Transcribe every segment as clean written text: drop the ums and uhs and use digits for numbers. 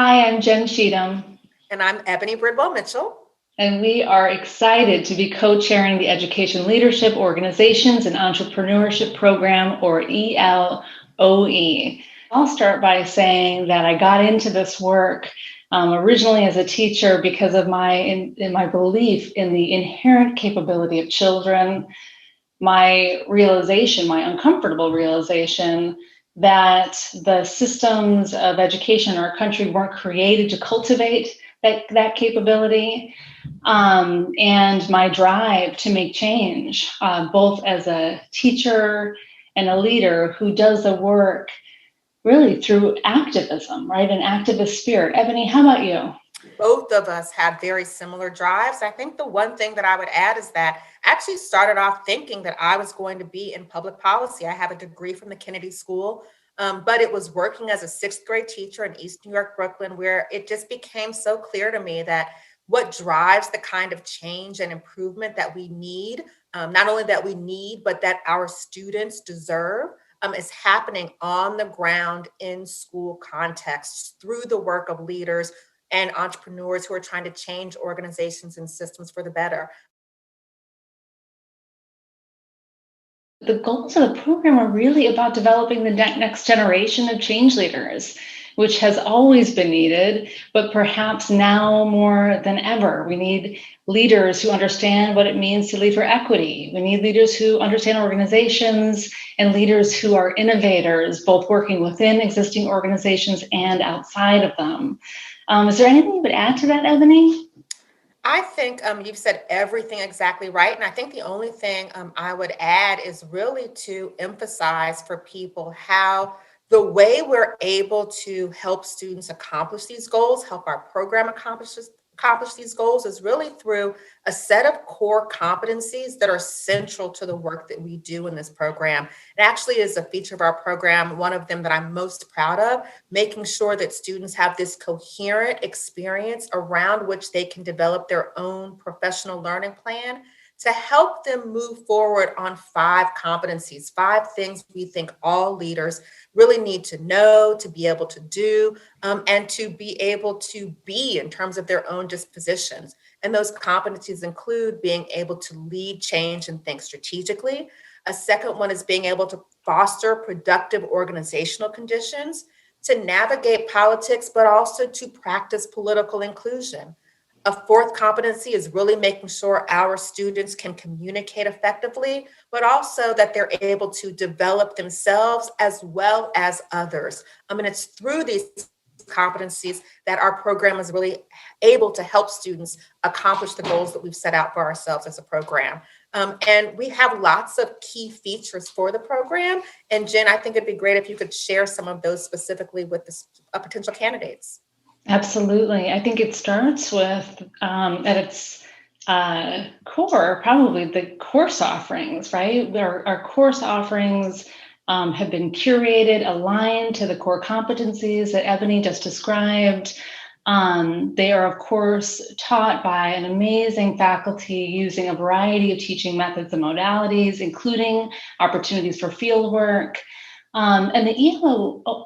Hi, I'm Jen Cheatham, And I'm Ebony Bridwell Mitchell. and we are excited to be co-chairing the Education Leadership Organizations and Entrepreneurship Program, or ELOE. I'll start by saying that I got into this work originally as a teacher because of my belief in the inherent capability of children, my uncomfortable realization that the systems of education in our country weren't created to cultivate that capability, and my drive to make change, both as a teacher and a leader who does the work really through activism, right? An activist spirit. Ebony, how about you? Both of us have very similar drives. I think the one thing that I would add is that I actually started off thinking that I was going to be in public policy. I have a degree from the Kennedy School, but it was working as a sixth grade teacher in East New York, Brooklyn, where it just became so clear to me that what drives the kind of change and improvement that we need, not only that we need, but that our students deserve, is happening on the ground in school contexts through the work of leaders and entrepreneurs who are trying to change organizations and systems for the better. The goals of the program are really about developing the next generation of change leaders, which has always been needed, but perhaps now more than ever. We need leaders who understand what it means to lead for equity. We need leaders who understand organizations and leaders who are innovators, both working within existing organizations and outside of them. Is there anything you would add to that, Ebony? I think you've said everything exactly right. And I think the only thing I would add is really to emphasize for people how the way we're able to help students accomplish these goals, help our program accomplish these goals, is really through a set of core competencies that are central to the work that we do in this program. It actually is a feature of our program, one of them that I'm most proud of, making sure that students have this coherent experience around which they can develop their own professional learning plan to help them move forward on 5 competencies, 5 things we think all leaders really need to know, to be able to do, and to be able to be in terms of their own dispositions. And those competencies include being able to lead change and think strategically. A second one is being able to foster productive organizational conditions, to navigate politics, but also to practice political inclusion. A fourth competency is really making sure our students can communicate effectively, but also that they're able to develop themselves as well as others. I mean, it's through these competencies that our program is really able to help students accomplish the goals that we've set out for ourselves as a program. And we have lots of key features for the program. And Jen, I think it'd be great if you could share some of those specifically with the potential candidates. Absolutely. I think it starts with, at its core, probably the course offerings, right? Our course offerings have been curated, aligned to the core competencies that Ebony just described. They are, of course, taught by an amazing faculty using a variety of teaching methods and modalities, including opportunities for fieldwork. And the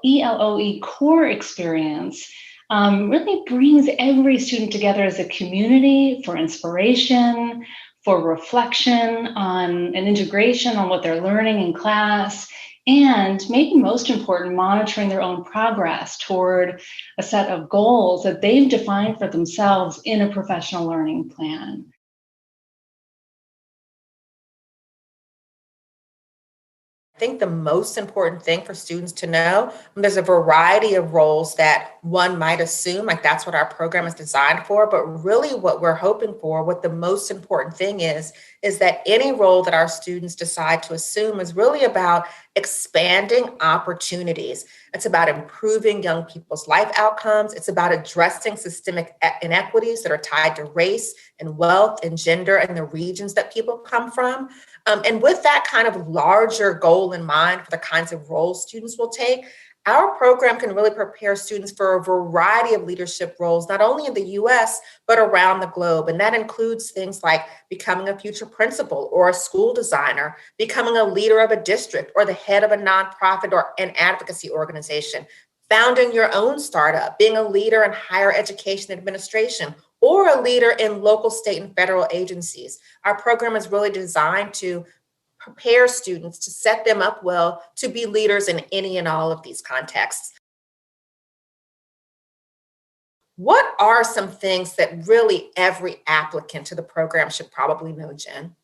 ELOE core experience really brings every student together as a community for inspiration, for reflection on and integration on what they're learning in class, and maybe most important, monitoring their own progress toward a set of goals that they've defined for themselves in a professional learning plan. I think the most important thing for students to know, there's a variety of roles that one might assume, like that's what our program is designed for. But really, what we're hoping for, what the most important thing is that any role that our students decide to assume is really about expanding opportunities. It's about improving young people's life outcomes. It's about addressing systemic inequities that are tied to race and wealth and gender and the regions that people come from. And with that kind of larger goal in mind for the kinds of roles students will take, our program can really prepare students for a variety of leadership roles, not only in the US, but around the globe. And that includes things like becoming a future principal or a school designer, becoming a leader of a district or the head of a nonprofit or an advocacy organization, founding your own startup, being a leader in higher education administration, or a leader in local, state, and federal agencies. Our program is really designed to prepare students, to set them up well to be leaders in any and all of these contexts. What are some things that really every applicant to the program should probably know, Jen?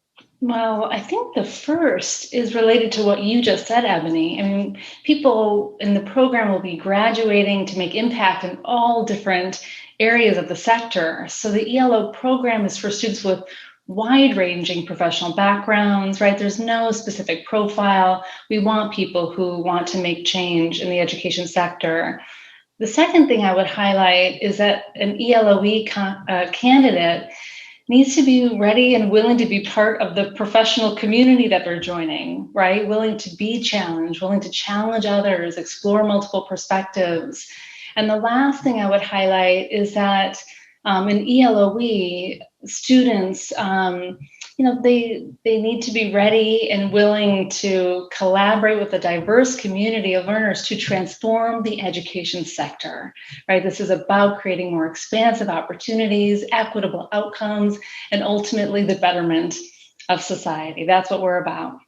Well, I think the first is related to what you just said, Ebony. I mean, people in the program will be graduating to make impact in all different areas of the sector. So the ELO program is for students with wide-ranging professional backgrounds, right? There's no specific profile. We want people who want to make change in the education sector. The second thing I would highlight is that an ELOE candidate needs to be ready and willing to be part of the professional community that they're joining, right? Willing to be challenged, willing to challenge others, explore multiple perspectives. And the last thing I would highlight is that in ELOE, students, they need to be ready and willing to collaborate with a diverse community of learners to transform the education sector, right? This is about creating more expansive opportunities, equitable outcomes, and ultimately the betterment of society. That's what we're about.